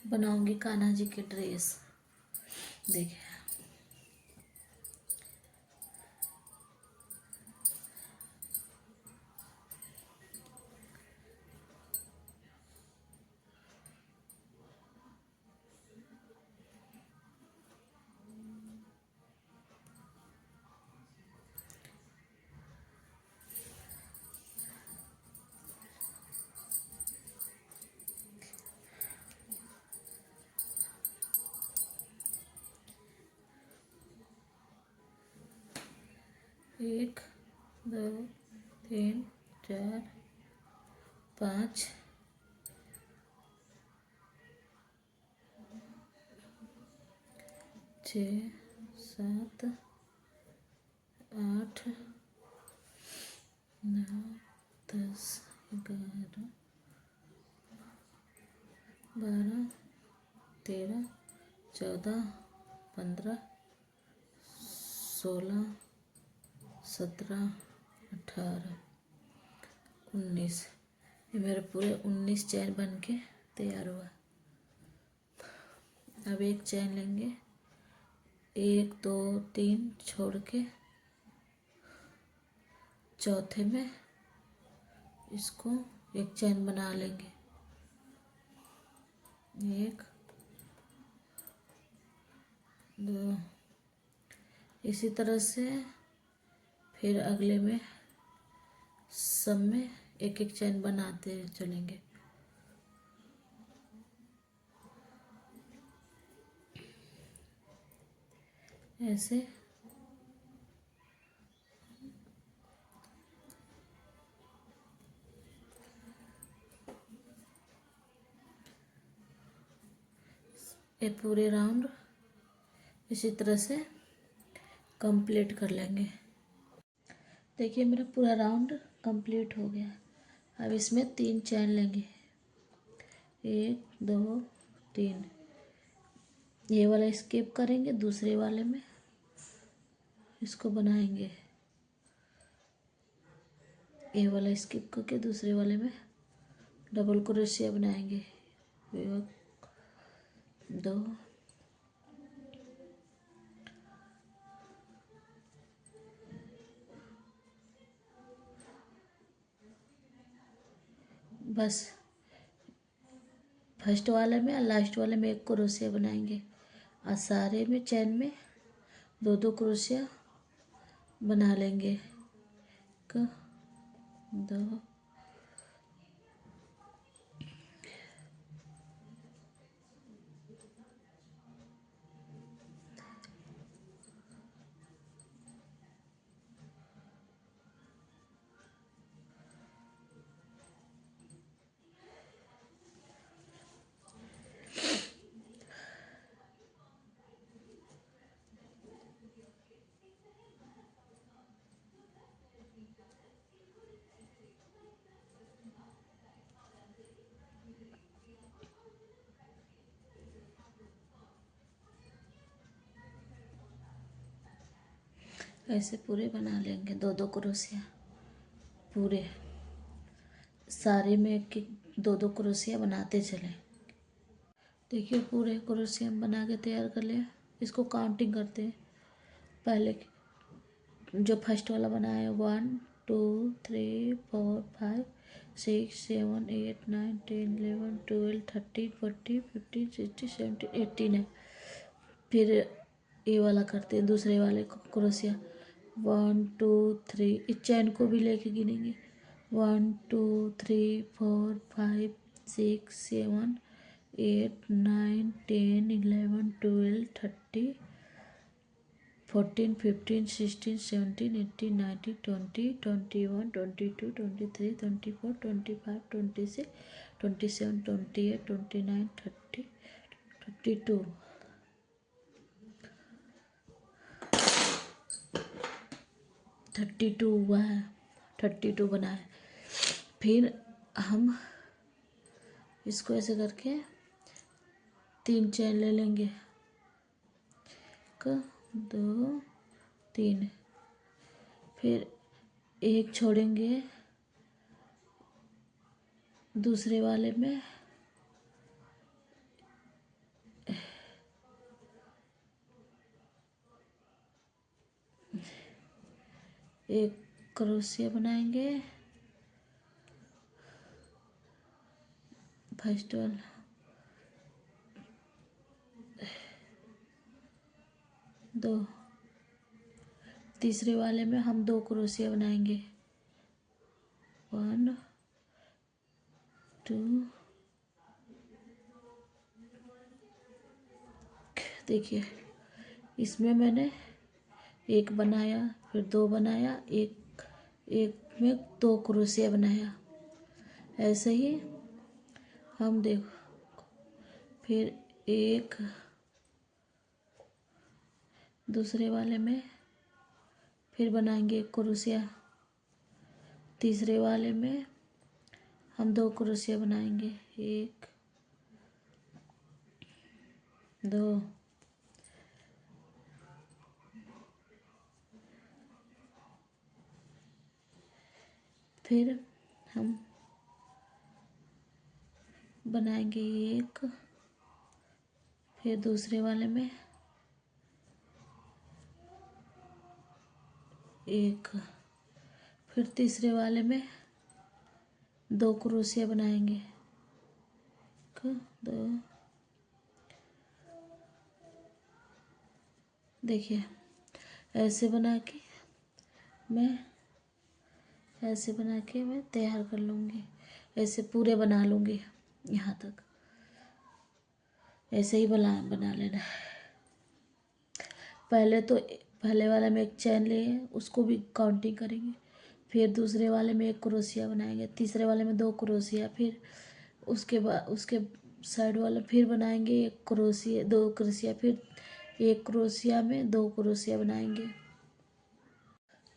बनाऊंगी कान्हा जी की ड्रेस। देखिए एक दो तीन चार पाँच छः सात आठ नौ 10 11 12 13 14 15 16 17 18 19। ये मेरे पूरे 19 चैन बन के तैयार हुआ। अब एक चैन लेंगे, 1 2 3 छोड़ के चौथे में इसको एक चैन बना लेंगे। 1 2। इसी तरह से फिर अगले में सब में एक एक चैन बनाते चलेंगे। ऐसे ये पूरे राउंड इसी तरह से कंप्लीट कर लेंगे। देखिए मेरा पूरा राउंड कंप्लीट हो गया। अब इसमें 3 चैन लेंगे, 1 2 3। ये वाला स्किप करेंगे, दूसरे वाले में इसको बनाएंगे। ये वाला स्किप करके दूसरे वाले में डबल क्रोशिया बनाएंगे। 1 2 बस फर्स्ट वाले में और लास्ट वाले में एक क्रोशिया बनाएंगे और सारे में चैन में 2 क्रोशिया बना लेंगे। 1 2 ऐसे पूरे बना लेंगे 2 क्रोशिया। पूरे सारे में एक 2 क्रोशिया बनाते चलें। देखिए पूरे क्रोशिया हम बना के तैयार कर लिया। इसको काउंटिंग करते हैं। पहले जो फर्स्ट वाला बनाया 1 2 3 4 5 6 7 8 9 10 11 12 13 14 15 16 17 18 है। फिर ये वाला करते हैं दूसरे वाले को क्रोशिया 1 2 3। इस चैन को भी लेके गिनेंगे 1 2 3 4 5 6 7 8 9 10 11 12 13 14 15 16 17 18 19 20 21 22 23 24 25 26 27 28 29 30 32। 32 हुआ है। 32 बना है। फिर हम इसको ऐसे करके 3 चैन ले लेंगे। 1 2 3। फिर एक छोड़ेंगे, दूसरे वाले में एक क्रोशिया बनाएंगे। फर्स्ट वाला 2, तीसरे वाले में हम 2 क्रोशिया बनाएंगे। 1 2। देखिए इसमें मैंने 1 बनाया, फिर 2 बनाया, एक में 2 क्रोशिया बनाया। ऐसे ही हम देखो, फिर 1 दूसरे वाले में फिर बनाएंगे 1 क्रोशिया। तीसरे वाले में हम 2 क्रोशिया बनाएंगे। 1 2। फिर हम बनाएंगे 1, फिर दूसरे वाले में 1, फिर तीसरे वाले में 2 क्रोशिया बनाएंगे। 1 2। देखिए ऐसे बना के मैं तैयार कर लूँगी। ऐसे पूरे बना लूँगी यहाँ तक। ऐसे ही बना लेना है। पहले वाले में एक चैन लिए, उसको भी काउंटिंग करेंगे। फिर दूसरे वाले में 1 क्रोशिया बनाएंगे। तीसरे वाले में 2 क्रोशिया। फिर उसके बाद उसके साइड वाला फिर बनाएंगे 1 क्रोशिया, 2 क्रोशिया। फिर 1 क्रोशिया में 2 क्रोशिया बनाएंगे।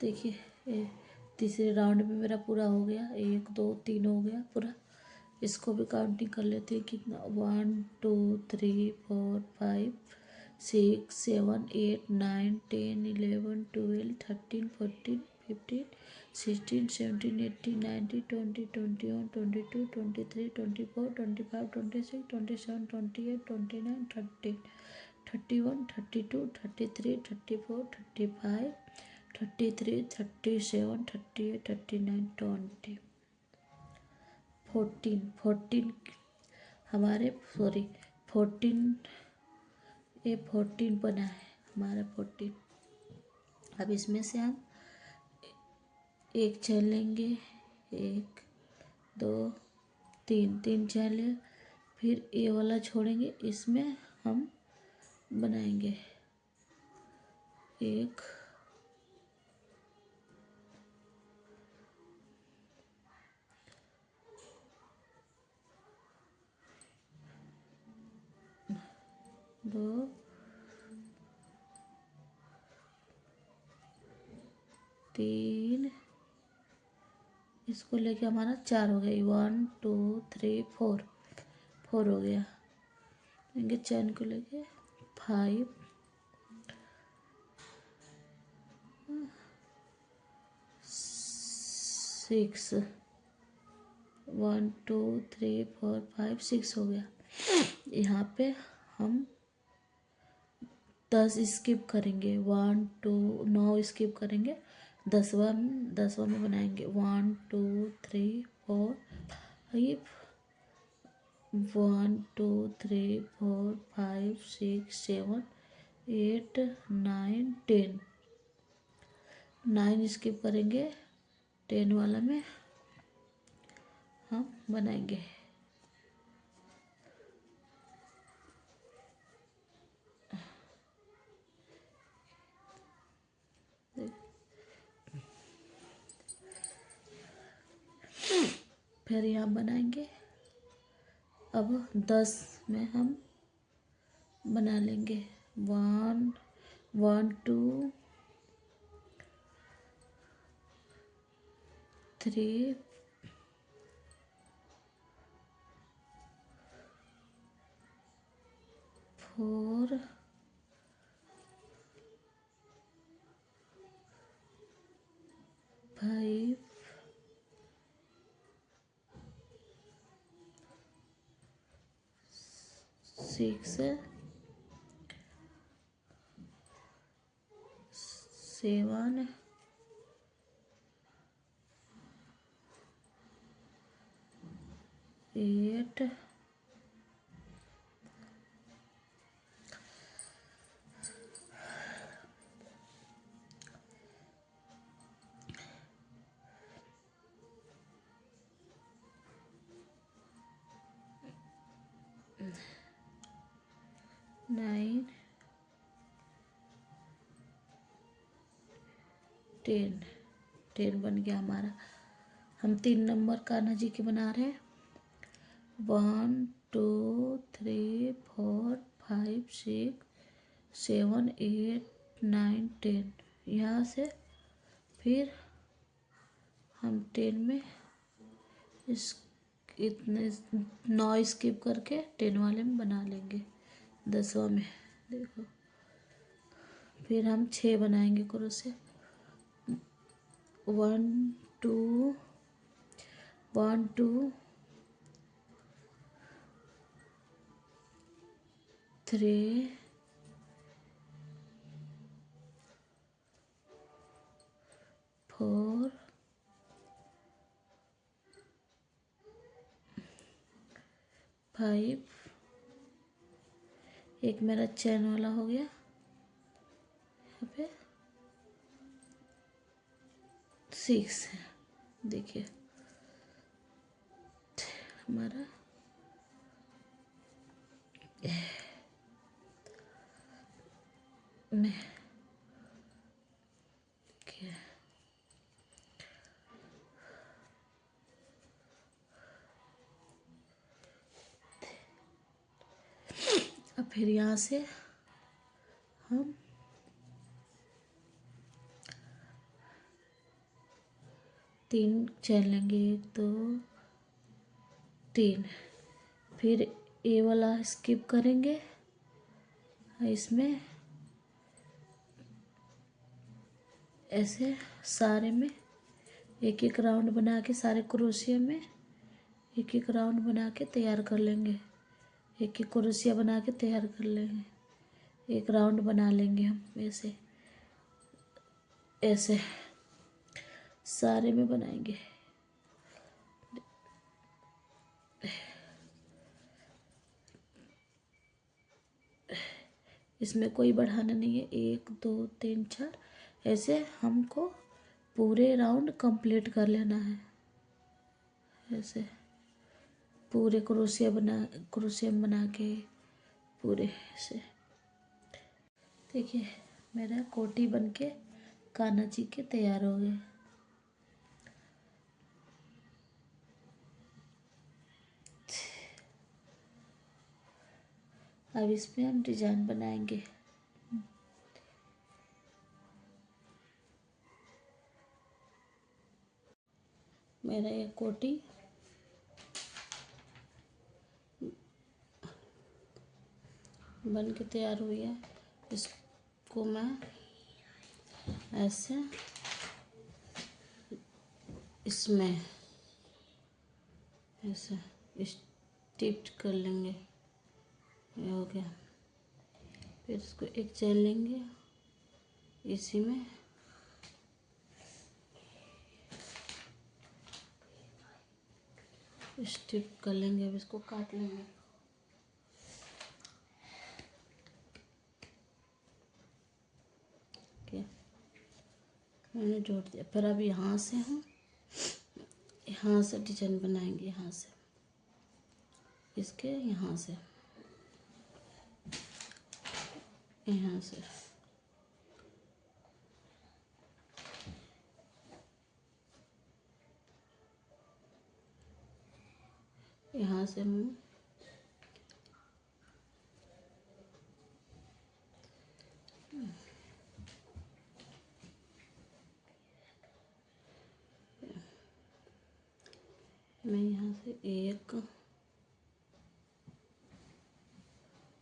देखिए तीसरे राउंड में मेरा पूरा हो गया। 1 2 3 हो गया पूरा। इसको भी काउंटिंग कर लेते हैं कितना। 1 2 3 4 5 6 7 8 9 10 11 12 13 14 15 16 17 18 19 20 21 22 23 24 25 26 27 28 29 30 31 32 33 34 35 33 37 38 39 20 14 हमारे 14 ये 14 बना है हमारा 14। अब इसमें से हम एक चैन लेंगे। 1 2 3 चैन ले, फिर ये वाला छोड़ेंगे। इसमें हम बनाएंगे 1 2 3। इसको लेके हमारा 4 हो गया। 1 2 3 4 हो गया। लेंगे चैन को लेके 5 6 1 2 3 4 5 6 हो गया। यहाँ पे हम 10 स्किप करेंगे। 1 2 9 स्किप करेंगे। 10वां में बनाएंगे 1 2 3 4 5 1 2 3 4 5 6 7 8 9 10। 9 स्किप करेंगे। 10 वाला में हम बनाएंगे फिर यहाँ बनाएंगे। अब 10 में हम बना लेंगे 1 1 2 3 4 5 6 7 8 9 10 10 बन गया हमारा। हम 3 नंबर कान्हा जी के बना रहे हैं। 1 2 3 4 5 6 7 8 9 10। यहाँ से फिर हम 10 में इस इतने 9 स्किप करके 10 वाले में बना लेंगे, 10वां में देखो। फिर हम 6 बनाएंगे क्रोशे। 1 2 1 2 3 4 5। एक मेरा चैन वाला हो गया यहाँ पे 6 है। देखिए हमारा में क्या अब फिर यहाँ से हम 3 चैन लेंगे, 1 2 3। फिर ये वाला स्किप करेंगे, इसमें ऐसे सारे में एक एक राउंड बना के, सारे क्रोशिया में एक एक राउंड बना के तैयार कर लेंगे। एक एक क्रोशिया बना के तैयार कर लेंगे, एक राउंड बना लेंगे हम ऐसे ऐसे सारे में बनाएंगे। इसमें कोई बढ़ाना नहीं है, 1 2 3 4 ऐसे हमको पूरे राउंड कंप्लीट कर लेना है। ऐसे पूरे क्रोशिया बना के पूरे ऐसे। देखिए मेरा कोटी बन के कान्हा जी के तैयार हो गए। अब इसमें हम डिजाइन बनाएंगे। मेरा ये कोटी बन के तैयार हुई है। इसको मैं ऐसे इसमें ऐसे स्टिच कर लेंगे। ये हो गया। फिर इसको एक चैन लेंगे, इसी में स्टिच कर लेंगे। अब इसको काट लेंगे। मैंने जोड़ दिया। फिर अब यहाँ से हम यहाँ से डिजाइन बनाएंगे, यहाँ से इसके यहाँ से यहाँ से यहाँ से हम मैं यहाँ से 1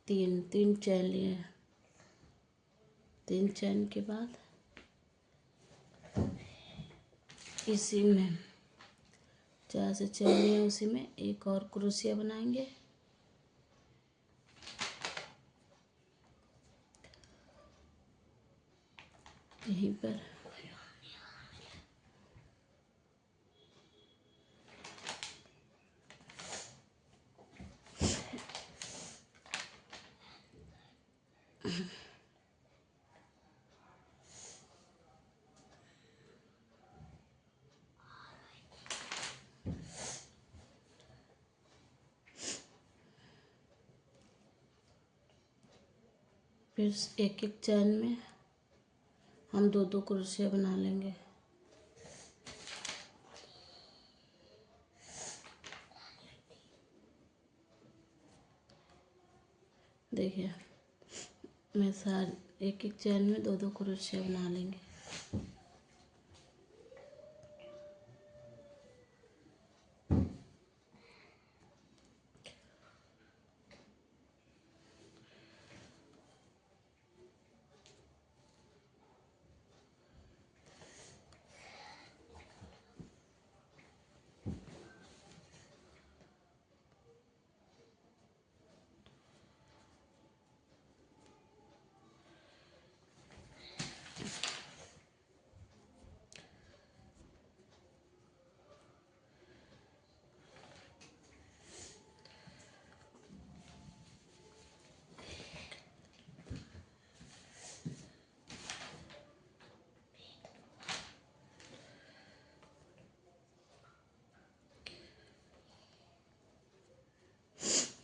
3 चैन लिए हैं। 3 चैन के बाद इसी में जहाँ से चैन लिए उसी में एक और क्रोशिया बनाएंगे। यहीं पर फिर एक एक चैन में हम दो दो क्रोशिया बना लेंगे। देखिए मैं सारे एक एक चैन में दो दो क्रोशिया बना लेंगे।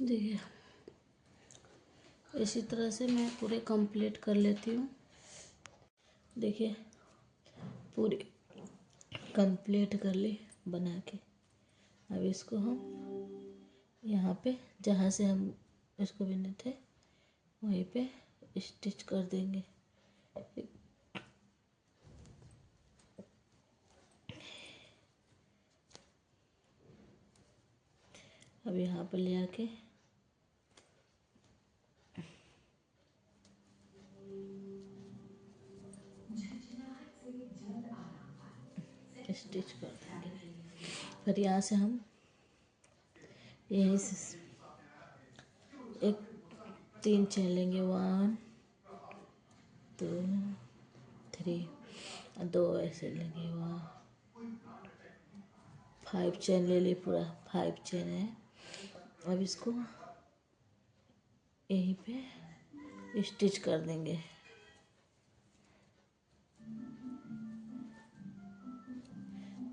देखिए इसी तरह से मैं पूरे कंप्लीट कर लेती हूँ। देखिए पूरी कंप्लीट कर ली बना के। अब इसको हम यहाँ पे जहाँ से हम इसको बिने थे वहीं पे स्टिच कर देंगे। अब यहाँ पर ले आके स्टिच कर देंगे। फिर यहाँ से हम यहीं से एक 3 चेन लेंगे, 1 2 3 2 ऐसे लेंगे, 5 चेन ले ली, पूरा 5 चेन है। अब इसको यहीं पे स्टिच कर देंगे।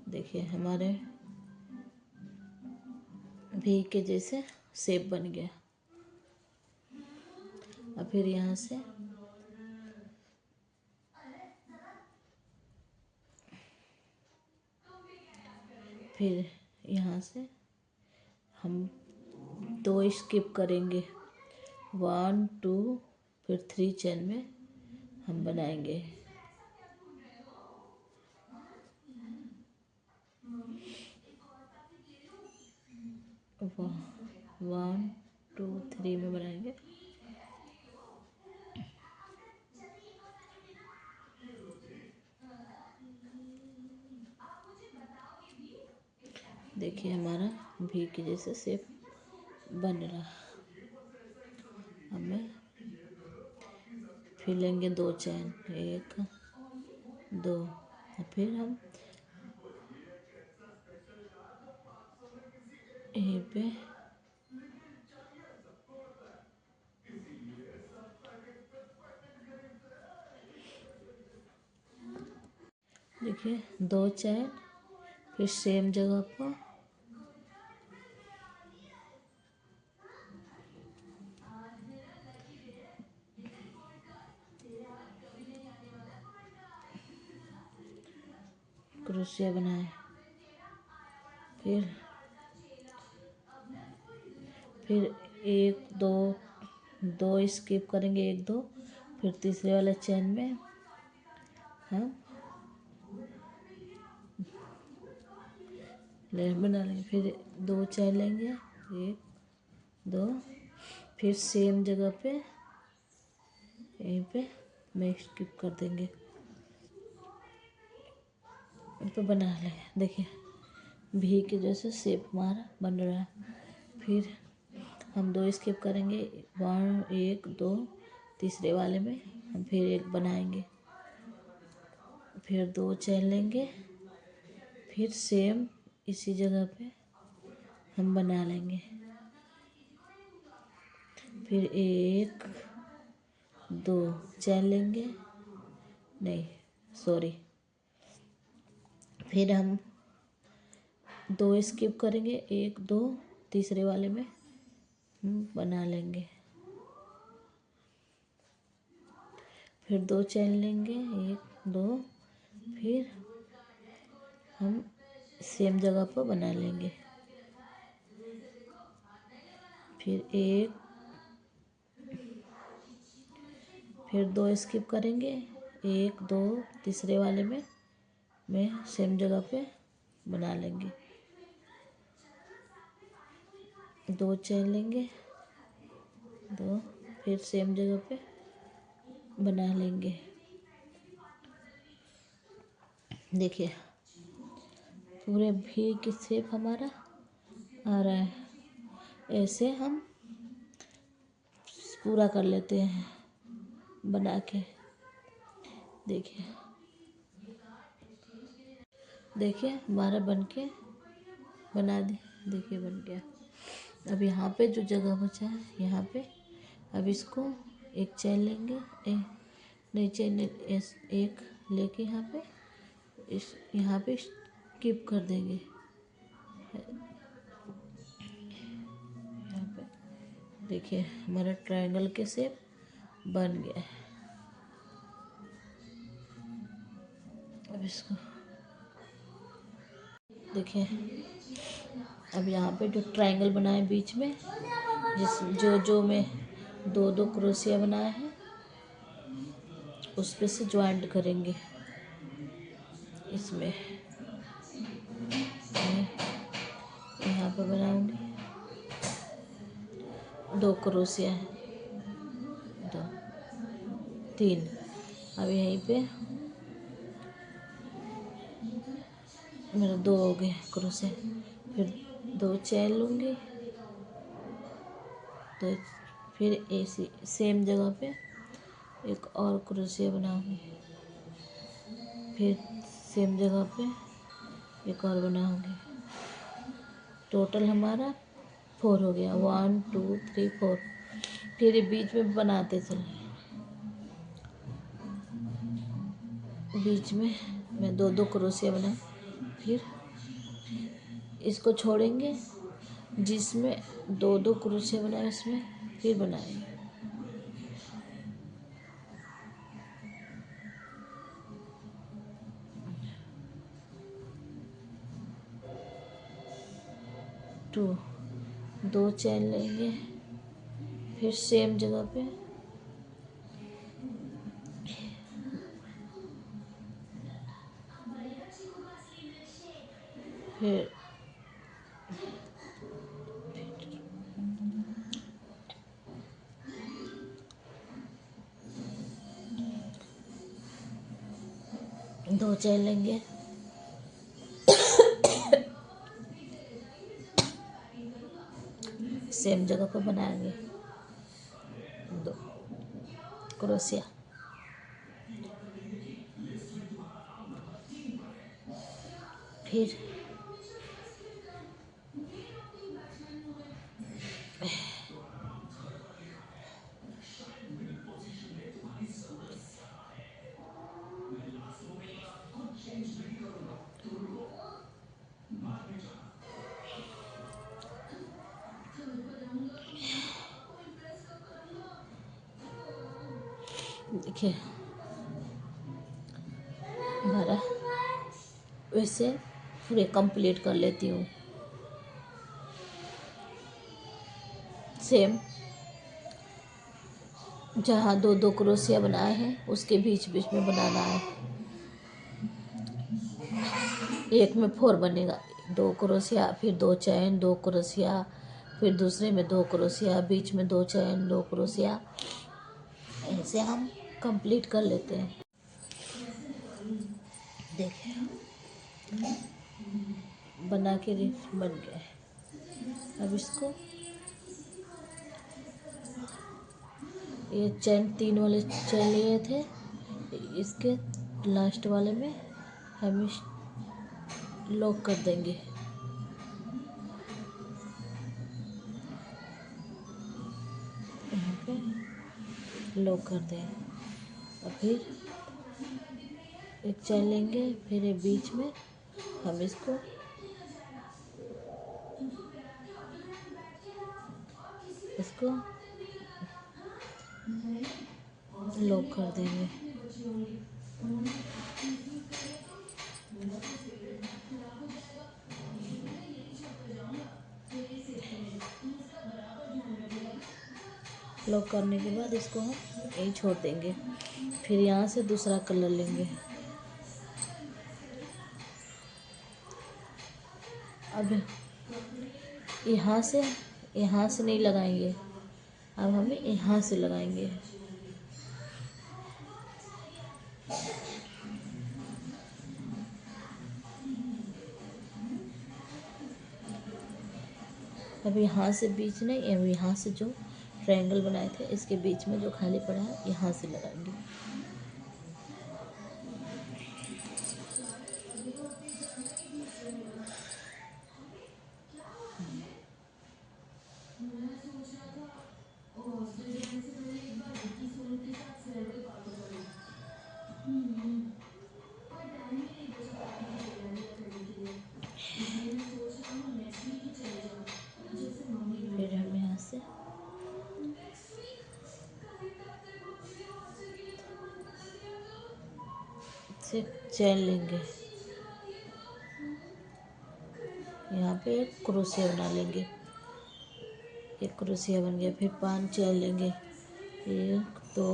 देखिए हमारे वी के जैसे शेप बन गया। अब फिर यहाँ से फिर यहाँ से हम 2 स्किप करेंगे, 1 2 फिर 3 चेन में हम बनाएंगे। 1 2 3 में बनाएंगे। देखिए हमारा भी के जैसे शेप बन रहा। अब मैं फिर लेंगे 2 चैन, 1 2, फिर हम यहीं पे देखिए 2 चैन, फिर सेम जगह पर क्रोशिया बनाए। फिर 1 2 2 स्किप करेंगे, 1 2, फिर तीसरे वाले चैन में हम लेयर बना लेंगे। फिर 2 चैन लेंगे, 1 2, फिर सेम जगह पे यहीं पे मैं स्किप कर देंगे, इन पे बना लेंगे। देखिए भी के जैसे शेप हमारा बन रहा है। फिर हम 2 स्किप करेंगे, 1 1 2, तीसरे वाले में हम फिर 1 बनाएंगे, फिर 2 चैन लेंगे, फिर सेम इसी जगह पे हम बना लेंगे। फिर 1 2 चैन लेंगे, नहीं सॉरी, फिर हम 2 स्किप करेंगे, 1 2, तीसरे वाले में हम बना लेंगे। फिर 2 चेन लेंगे, 1 2, फिर हम सेम जगह पर बना लेंगे। फिर 1, फिर 2 स्किप करेंगे, 1 2, तीसरे वाले में सेम जगह पे बना लेंगे। 2 चेन लेंगे, 2, फिर सेम जगह पे बना लेंगे। देखिए पूरे भी की शेप हमारा आ रहा है। ऐसे हम पूरा कर लेते हैं बना के। देखिए हमारा बना दे। देखिए बन गया। अब यहाँ पे जो जगह बचा है, यहाँ पे अब इसको एक चेन लेंगे, नहीं चेन एक लेके यहाँ पे स्किप कर देंगे। यहाँ पे देखिए हमारा ट्रायंगल के शेप बन गया है। अब इसको देखिए, अब यहाँ पे जो ट्रायंगल बनाए बीच में, जो मैं 2 क्रोशिया बनाए हैं उस पे से ज्वाइंट करेंगे। इसमें मैं यहाँ पे बनाऊंगी 2 क्रोशिया है, 2 3। अब यहीं पे मेरा 2 हो गए क्रोशिया। फिर 2 चेन लूँगी, तो फिर ऐसी सेम जगह पे एक और क्रोशिया बनाऊंगी, फिर सेम जगह पे एक और बनाऊंगी। टोटल हमारा 4 हो गया, 1 2 3 4। फिर बीच में बनाते चले। बीच में मैं 2 क्रोशिया बनाए, फिर इसको छोड़ेंगे, जिसमें 2 क्रोशिया बनाए उसमें फिर बनाएंगे। टू 2 चेन लेंगे, फिर सेम जगह पे फिर 2 चेन लेंगे, सेम जगह पर बनाएंगे 2 क्रोशिया। फिर देखिए हमारा वैसे पूरे कंप्लीट कर लेती हूँ। सेम जहाँ 2 क्रोशिया बनाए हैं उसके बीच बीच में बनाना है। एक में 4 बनेगा, 2 क्रोशिया, फिर 2 चैन, 2 क्रोशिया, फिर दूसरे में 2 क्रोशिया, बीच में 2 चैन, 2 क्रोशिया। ऐसे हम कंप्लीट कर लेते हैं। देखिए बना के बन गया है। अब इसको ये चैन 3 वाले चैन लिए थे, इसके लास्ट वाले में हम लॉक कर देंगे। यहाँ पे लॉक कर दें। और फिर एक चैन लेंगे, फिर ये बीच में हम इसको लॉक कर देंगे। लॉक करने के बाद इसको हम यहीं छोड़ देंगे। फिर यहाँ से दूसरा कलर लेंगे। अब यहाँ से नहीं लगाएंगे, अब हमें यहाँ से लगाएंगे। अब यहाँ से बीच नहीं, अब यहाँ से जो ट्रायंगल बनाए थे इसके बीच में जो खाली पड़ा है यहाँ से लगाएंगे। फिर हम यहाँ से चैन लेंगे, यहाँ पे एक क्रोशिया बना लेंगे। एक क्रोशिया बन गया। फिर 5 चैन लेंगे। 1 2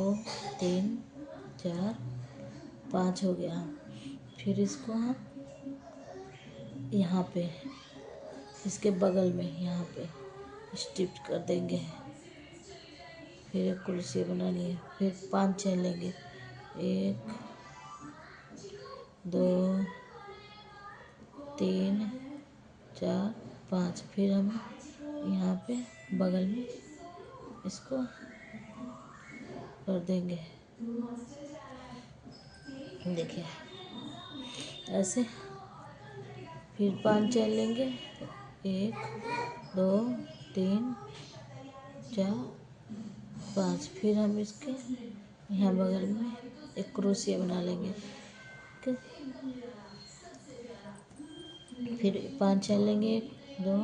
3 4 5 हो गया। फिर इसको हम यहाँ पे इसके बगल में यहाँ पे स्टिच कर देंगे। फिर एक क्रोशिया बना लिए। फिर 5 चैन लेंगे। 1 2 3 4 5। फिर हम यहाँ पे बगल में इसको कर देंगे, देखिए ऐसे। फिर 5 चैन लेंगे। 1 2 3 4 5। फिर हम इसके यहाँ बगल में एक क्रोशिया बना लेंगे। फिर 5 चैन लेंगे। 1 2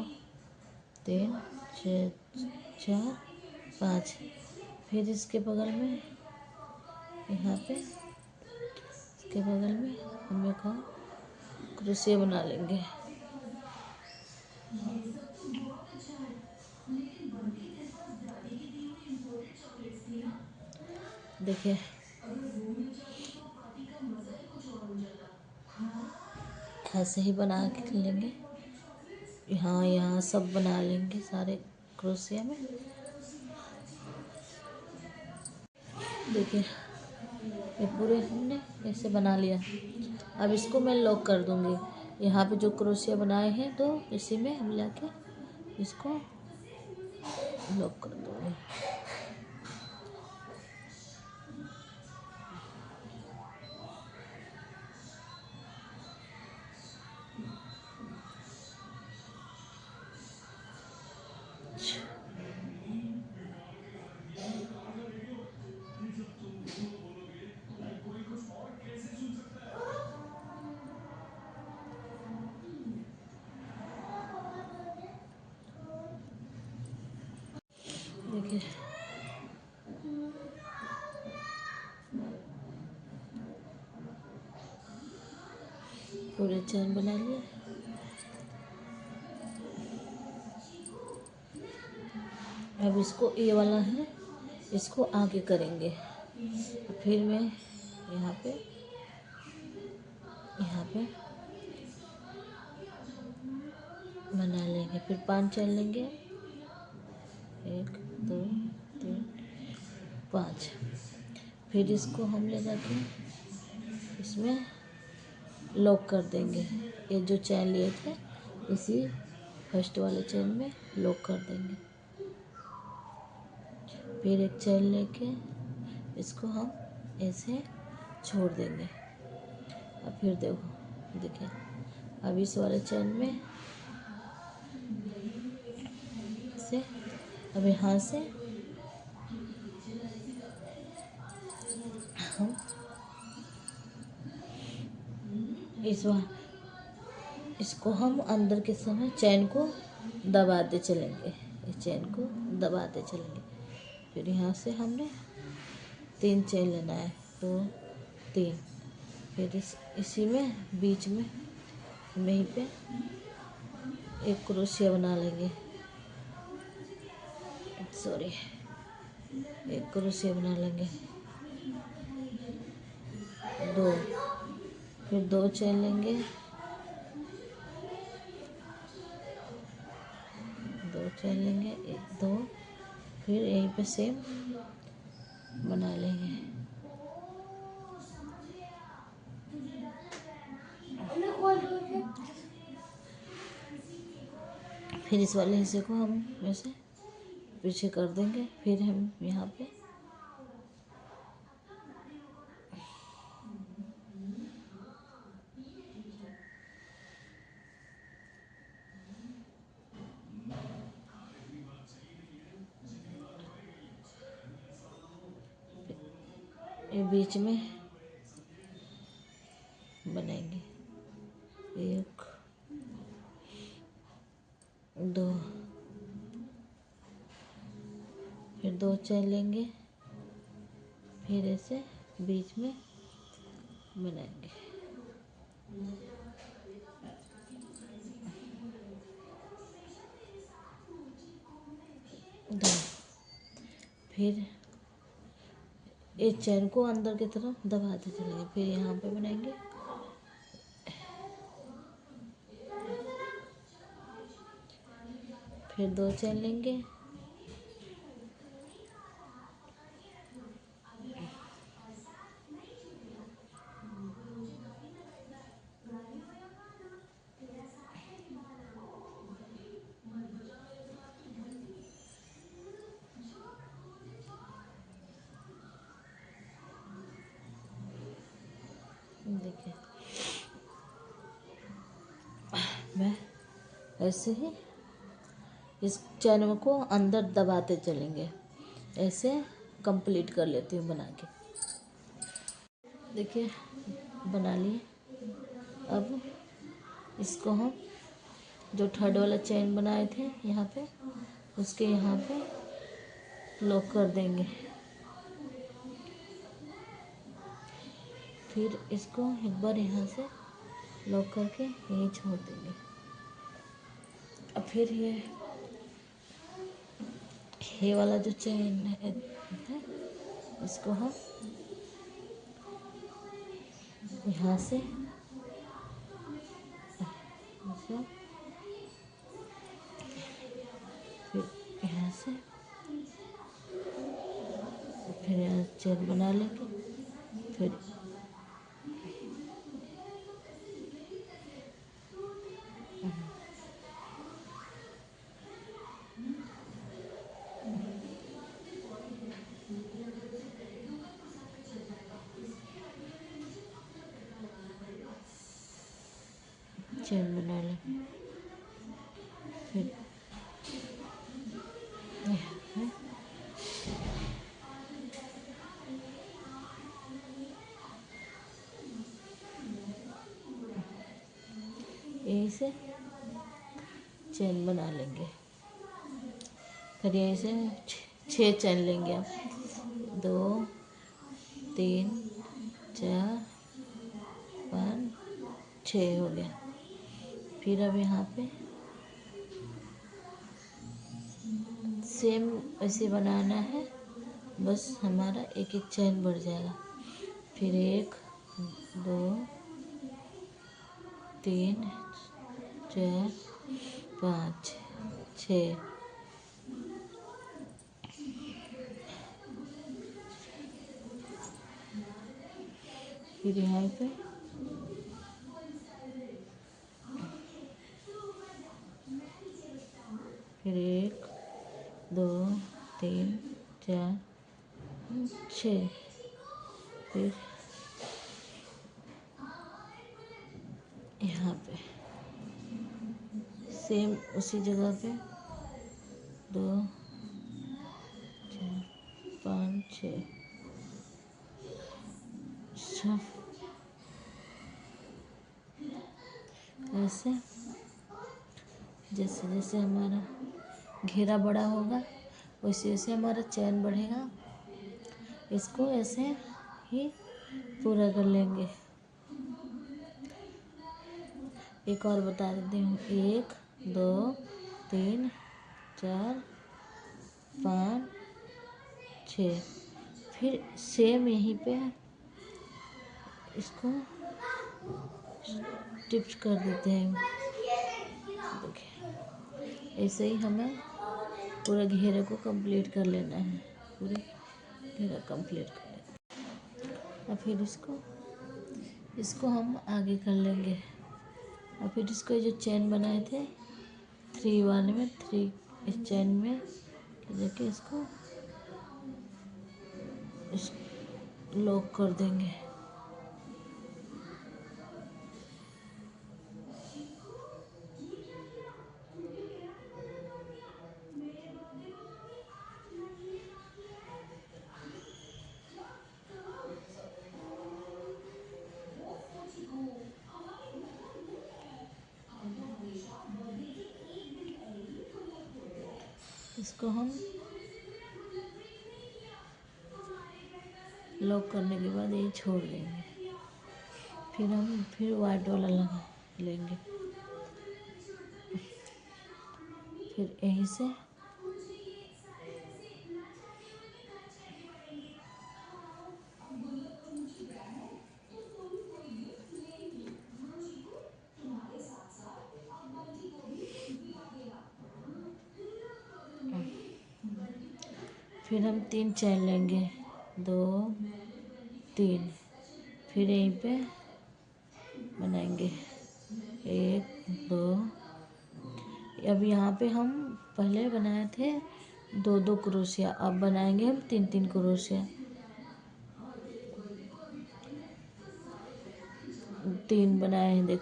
3 4 5। फिर इसके बगल में यहाँ पे इसके बगल में हम एक और क्रोशिया बना लेंगे। देखिए ऐसे ही बना के लेंगे। यहाँ सब बना लेंगे सारे क्रोशिया में। देखिए ये पूरे हमने ऐसे बना लिया। अब इसको मैं लॉक कर दूँगी। यहाँ पे जो क्रोशिया बनाए हैं तो इसी में हम लाके इसको लॉक कर दूँगी। देखिए पूरे चैन बना लिए। अब इसको ये वाला है, इसको आगे करेंगे। फिर मैं यहाँ पे बना लेंगे। फिर 5 चैन लेंगे। 1 2 3 5। फिर इसको हम ले जाके इसमें लॉक कर देंगे। ये जो चैन लिए थे इसी फर्स्ट वाले चैन में लॉक कर देंगे। फिर एक चैन लेके इसको हम ऐसे छोड़ देंगे। अब फिर देखिए अब इस वाले चैन में से अब यहाँ से हम इसको हम अंदर के समय चैन को दबाते चलेंगे। इस चैन को दबाते चलेंगे। फिर यहाँ से हमने 3 चेन लेना है, 2 3। फिर इसी में बीच में हम यहीं पे एक क्रोशिया बना लेंगे, सॉरी, एक क्रोशिया बना लेंगे, 2, फिर 2 चेन लेंगे, 2 चेन लेंगे, 1 2, फिर यहीं पे सेम बना लेंगे। फिर इस वाले हिस्से को हम वैसे पीछे कर देंगे। फिर हम यहाँ पे ये बीच में बनाएंगे, 1 2, फिर 2 चेन लेंगे, फिर ऐसे बीच में बनाएंगे, 2, फिर इस चेन को अंदर की तरफ दबाते चलेंगे, फिर यहाँ पे बनाएंगे, फिर 2 चेन लेंगे, देखिए मैं ऐसे ही इस चैन को अंदर दबाते चलेंगे, ऐसे कंप्लीट कर लेती हूँ बना के। देखिए बना लिए। अब इसको हम जो थर्ड वाला चैन बनाए थे यहाँ पे, उसके यहाँ पे लॉक कर देंगे, फिर इसको एक बार यहाँ से लॉक करके यहीं छोड़ देंगे। अब फिर ये वाला जो चेन है इसको हम यहाँ से फिर यहाँ से फिर यहाँ चेन बना लेंगे, फिर चेन बना लेंगे, फिर यहीं से चेन बना लेंगे, फिर यहीं से 6 चेन लेंगे आप, 2 3 4 5 6 हो गया। फिर अब यहाँ पे सेम ऐसे बनाना है, बस हमारा एक एक चेन बढ़ जाएगा। फिर 1 2 3 4 5 6, फिर यहाँ पे फिर 1 2 3 4 6, फिर यहाँ पे सेम उसी जगह पे 2 4 5 6 ऐसे जैसे जैसे हमारा घेरा बड़ा होगा वैसे वैसे हमारा चैन बढ़ेगा। इसको ऐसे ही पूरा कर लेंगे। एक और बता देती हूँ, 1 2 3 4 5 6। फिर सेम यहीं पे इसको टिप्स कर देते हैं। देखिए ऐसे ही हमें पूरे घेरे को कंप्लीट कर लेना है, पूरे घेरा कंप्लीट कर लेना। और फिर इसको हम आगे कर लेंगे। और फिर इसको जो चेन बनाए थे 3 वाले में 3 इस चेन में लेके इसको लॉक कर देंगे। इसको हम लॉक करने के बाद यही छोड़ देंगे। फिर हम वाइट वाला लगा लेंगे। फिर यहीं से फिर हम 3 चेन लेंगे, 2 3। फिर यहीं पे बनाएंगे 1 2। अब यहाँ पे हम पहले बनाए थे 2 क्रोशिया, अब बनाएंगे हम 3 क्रोशिया। 3 बनाए हैं, देख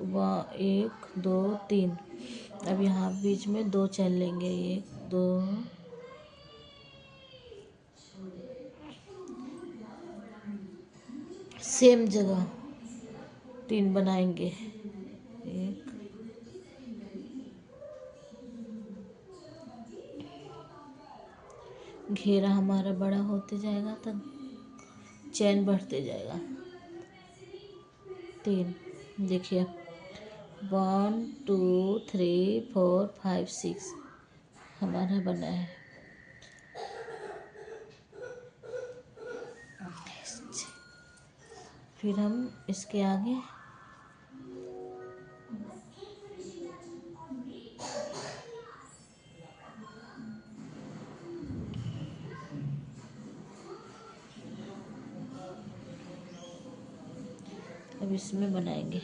1 2 3। अब यहाँ बीच में 2 चेन लेंगे, 1 2। सेम जगह 3 बनाएंगे, 1 घेरा हमारा बड़ा होते जाएगा तब चैन बढ़ते जाएगा। 3 देखिए 1 2 3 4 5 6 हमारा बना है। फिर हम इसके आगे अब इसमें बनाएंगे।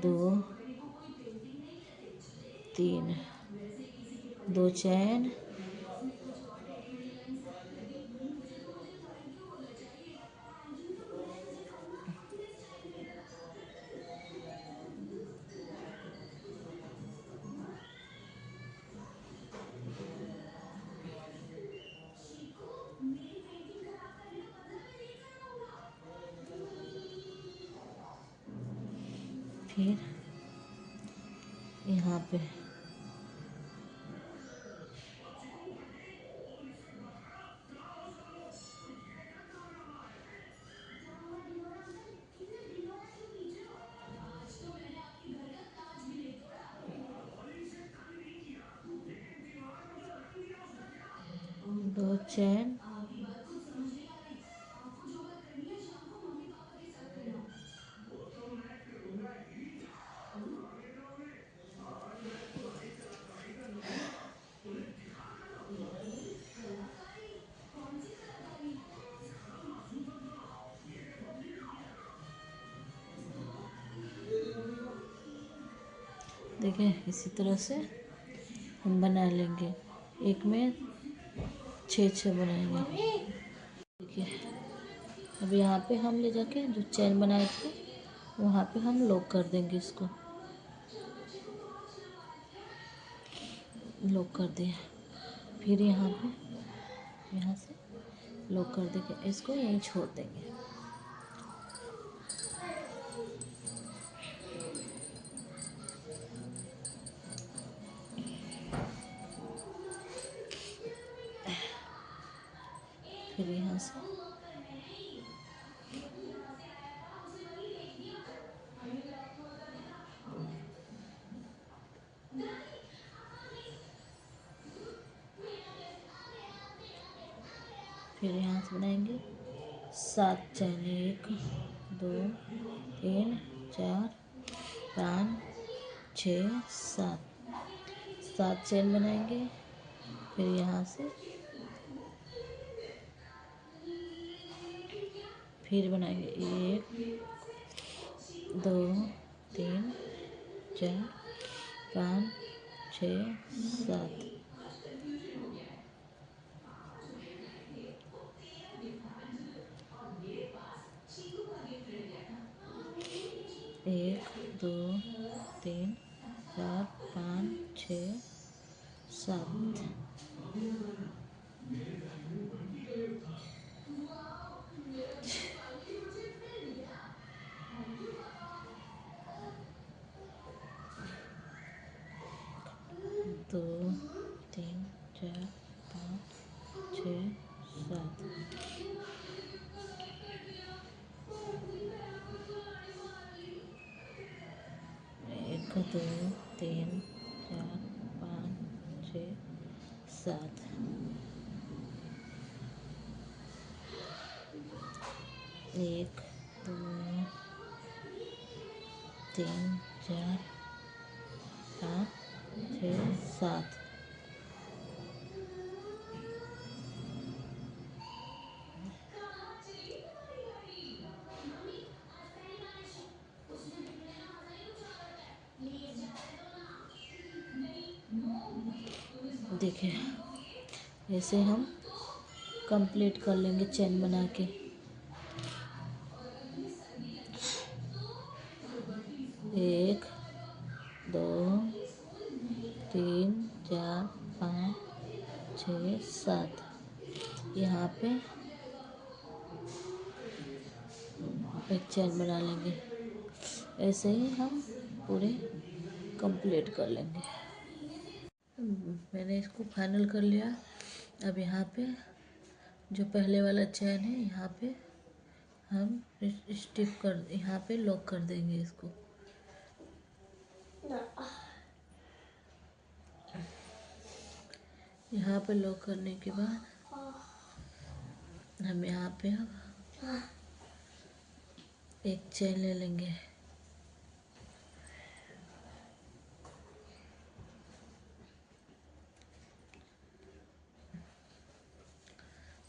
दो 3 2 चैन, फिर यहाँ पे 2 चैन, देखें इसी तरह से हम बना लेंगे। एक में 6 बनाएंगे। देखिए अब यहाँ पे हम ले जाके जो चैन बनाए थे वहाँ पे हम लॉक कर देंगे। इसको लॉक कर दिया। फिर यहाँ से लॉक कर देंगे, इसको यहीं छोड़ देंगे। फिर यहाँ से फिर यहाँ से बनाएंगे 7 चैन। 1 2 3 4 5 6 7 चैन बनाएंगे। फिर यहाँ से फिर बनाएंगे 1 2 3 4 5 6 7। एक 2 3 4 5 6 7। 2 3 4 5 6 7। 1 2 3 4 5 6 7। 1 2 3 4 5 6 7। देखिए ऐसे हम कंप्लीट कर लेंगे चैन बना के। 1 2 3 4 5 6 7। यहाँ पे एक चैन बना लेंगे। ऐसे ही हम पूरे कंप्लीट कर लेंगे। मैंने इसको फाइनल कर लिया। अब यहाँ पे जो पहले वाला चैन है यहाँ पे हम स्टिप कर, यहाँ पे लॉक कर देंगे इसको। यहाँ पे लॉक करने के बाद हम यहाँ पे अब एक चैन ले लेंगे।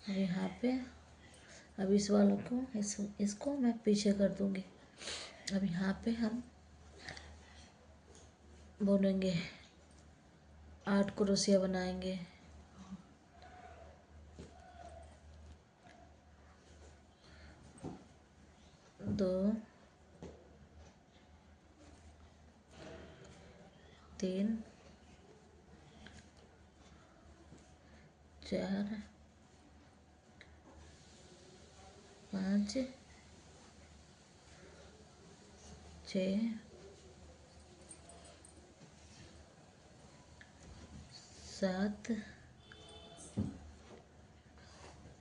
और यहाँ पे अब इस वालों को इसको मैं पीछे कर दूँगी। अब यहाँ पे हम बुनेंगे 8 क्रोशिया बनाएंगे। 2 3 4 5 6 7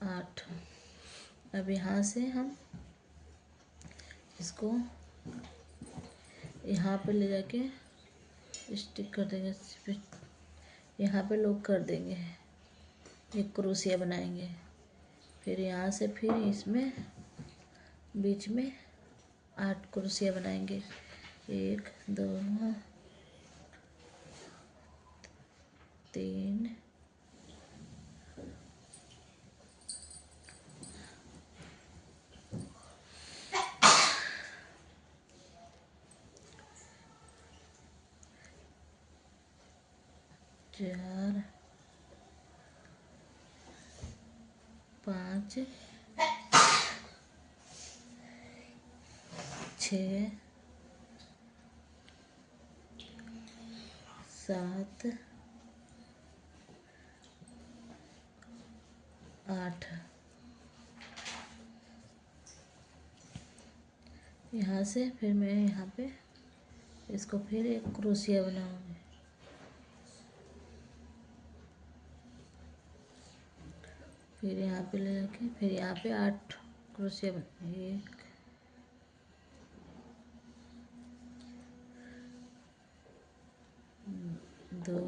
8। अब यहाँ से हम इसको यहाँ पे ले जाके स्टिक कर देंगे। यहाँ पे लॉक कर देंगे। एक क्रोशिया बनाएंगे। फिर यहाँ से फिर इसमें बीच में 8 क्रोशिया बनाएंगे। 1 2 3 4 5 6 7 8। यहाँ से फिर मैं यहाँ पे इसको फिर एक क्रोशिया बनाऊंगी। फिर यहाँ पे ले जाके फिर यहाँ पे 8 क्रोशिया बन 1 2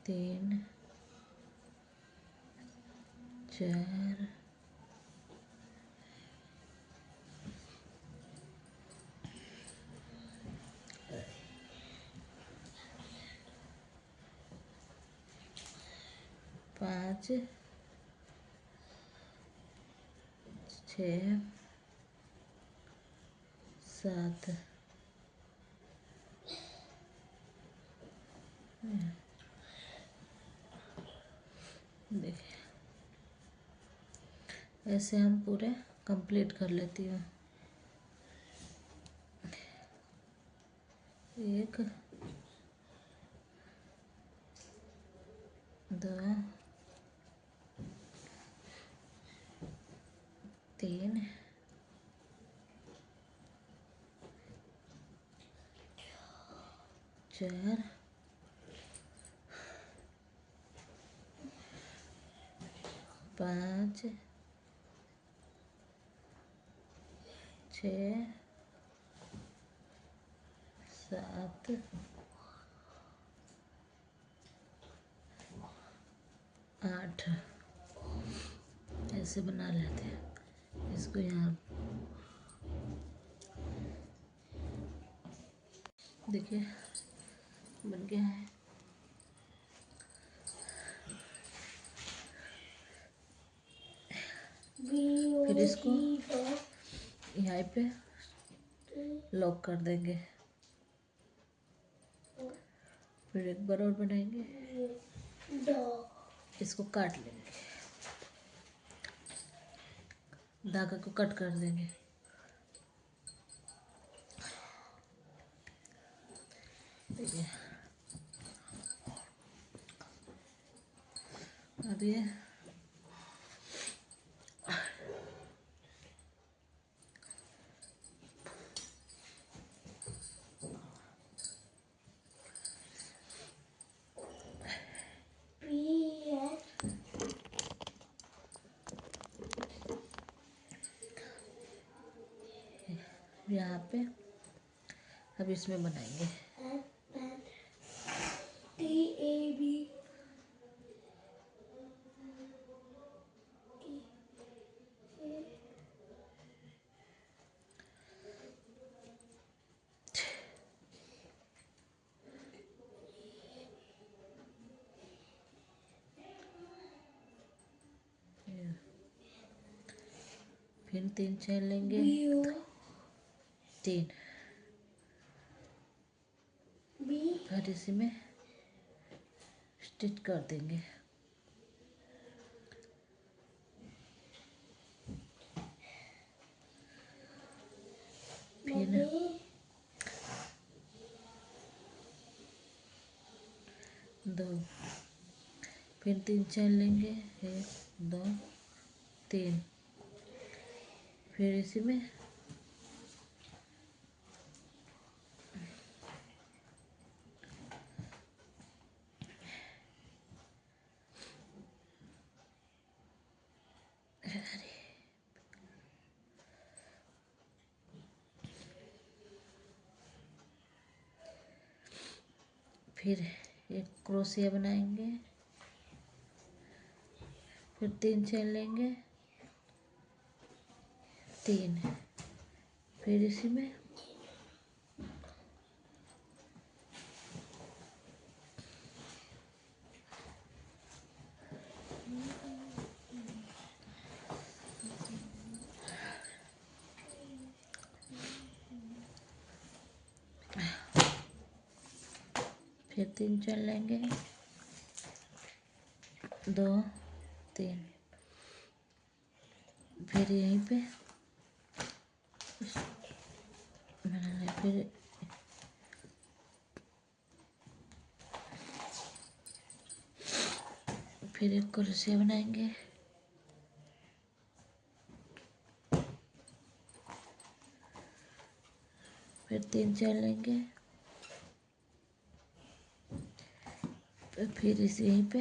3 4 5 6 7 देखिए ऐसे हम पूरे कंप्लीट कर लेती हूँ। 1 2 3 4 5 6 7 8 ऐसे बना लेते हैं इसको। यहाँ देखिए बन गया है। फिर इसको यहाँ पे लॉक कर देंगे। फिर एक बार और बनाएंगे, इसको काट लेंगे, धागा को कट कर देंगे। देखिए अब ये यहाँ पे अब इसमें बनाएंगे। फिर 3 चेन लेंगे, 3 फिर इसी में स्टिच कर देंगे। फिर 2 फिर 3 चेन लेंगे, 1 2 3 फिर इसी में फिर एक क्रोशिया बनाएंगे, फिर 3 चेन लेंगे, 3 फिर इसी में फिर 3 चेन लेंगे, 2 3 फिर यहीं पे बनाना। फिर एक क्रोशिया बनाएंगे, फिर 3 चेन लेंगे, फिर इस यहीं पे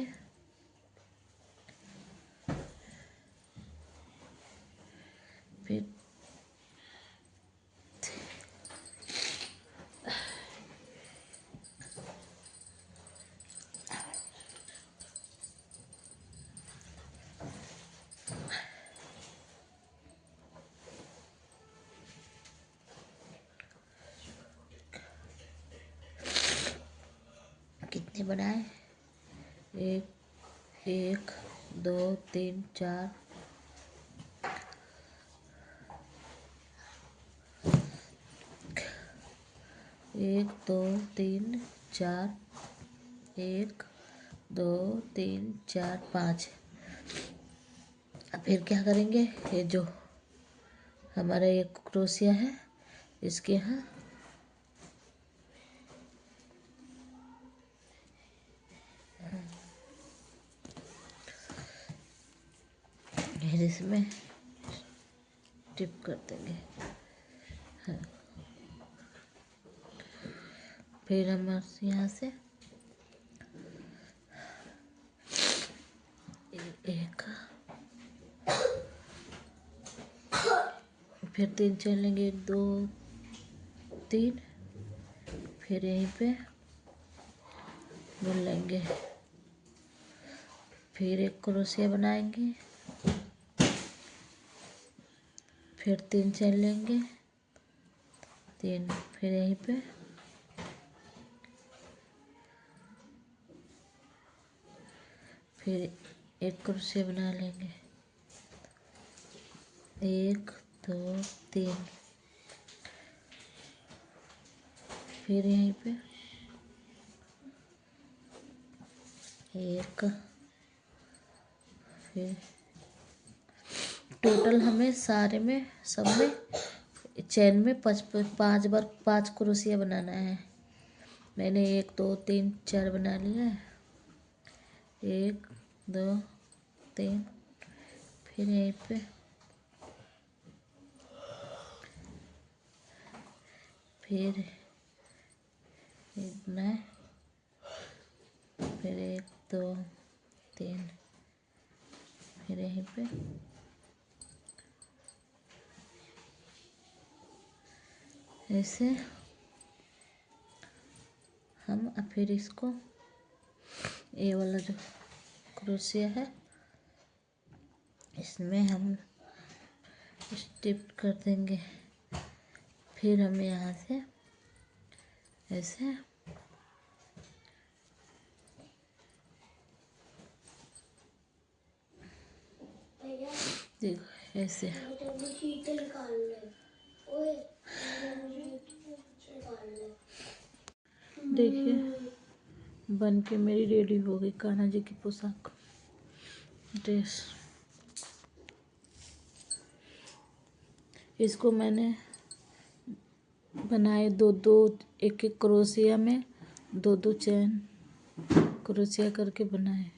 ऐसे बनाए। एक 2 3 4 1 2 3 4 1 2 3 4 5। अब फिर क्या करेंगे, ये जो हमारा एक क्रोशिया है इसके यहाँ इसमें टिप कर देंगे। हाँ। फिर हम यहाँ से एक, फिर 3 चेन लेंगे, 1 2 3, फिर यहीं पे बुन लेंगे, फिर एक क्रोशिया बनाएंगे, फिर 3 चेन लेंगे, 3, फिर यहीं पे फिर एक क्रोशिया बना लेंगे, 1 2 3, फिर यहीं पे एक, फिर टोटल हमें सारे में सब में चैन में 5 बार 5 क्रोशिया बनाना है। मैंने 1 2 3 4 बना लिया है, 1 2 3, फिर यहीं पे फिर एक बनाए, फिर 1 2 3, फिर यहीं पे ऐसे हम फिर इसको ये वाला जो क्रोशिया है इसमें हम स्टिप कर देंगे। फिर हम यहाँ से ऐसे देखो ऐसे देखिए बन के मेरी रेडी हो गई कान्हा जी की पोशाक ड्रेस। इसको मैंने बनाए 2 एक क्रोशिया में 2 चैन क्रोशिया करके बनाए।